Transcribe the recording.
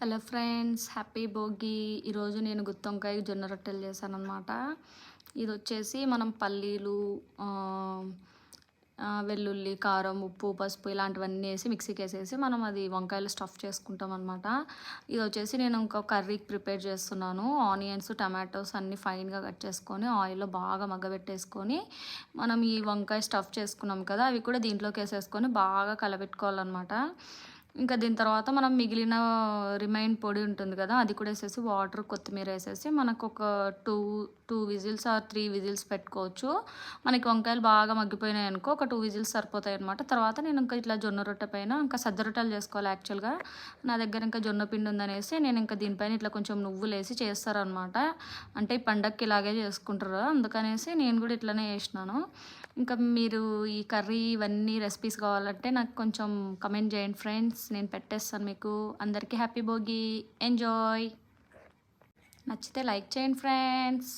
Hello friends, happy Bhogi. ఈరోజు నేను గుత్తొంకాయ జొన్న రొట్టెలు చేశాననమాట. ఇది వచ్చేసి మనం పల్లీలు, వెల్లుల్లి, కారం, ఉప్పు, పసుపు ఇలాంటివన్నీ వేసి మిక్సీకి వేసేసి మనం అది వంకాయలు స్టఫ్ చేసుకుంటాం అనమాట. ఇది వచ్చేసి నేను ఇంకో కర్రీకి ప్రిపేర్ చేస్తున్నాను. ఆనియన్స్, టమాటోస్ అన్నీ ఫైన్గా కట్ చేసుకొని ఆయిల్లో బాగా మగ్గబెట్టేసుకొని మనం ఈ వంకాయ స్టఫ్ చేసుకున్నాం కదా, అవి కూడా దీంట్లోకి వేసేసుకొని బాగా కలబెట్టుకోవాలన్నమాట. ఇంకా దీని తర్వాత మనం మిగిలిన రిమైన్ పొడి ఉంటుంది కదా, అది కూడా వేసేసి వాటర్, కొత్తిమీర వేసేసి మనకు ఒక టూ విజిల్స్ ఆర్ 3 విజిల్స్ పెట్టుకోవచ్చు. మనకి వంకాయలు బాగా మగ్గిపోయినాయి అనుకో ఒక 2 విజిల్స్ సరిపోతాయి అనమాట. తర్వాత నేను ఇంకా ఇట్లా జొన్న రొట్టె పైన ఇంకా సజ్జ రొట్టెలు చేసుకోవాలి. యాక్చువల్గా నా దగ్గర ఇంకా జొన్న పిండి ఉందనేసి నేను ఇంకా దీనిపైన ఇట్లా కొంచెం నువ్వులు వేసి చేస్తారనమాట. అంటే ఈ పండగకి ఇలాగే చేసుకుంటారు, అందుకనేసి నేను కూడా ఇట్లనే చేసినాను. ఇంకా మీరు ఈ కర్రీ ఇవన్నీ రెసిపీస్ కావాలంటే నాకు కొంచెం కమెంట్ చేయండి ఫ్రెండ్స్, నేను పెట్టేస్తాను మీకు. అందరికీ హ్యాపీ భోగి, ఎంజాయ్. నచ్చితే లైక్ చేయండి ఫ్రెండ్స్.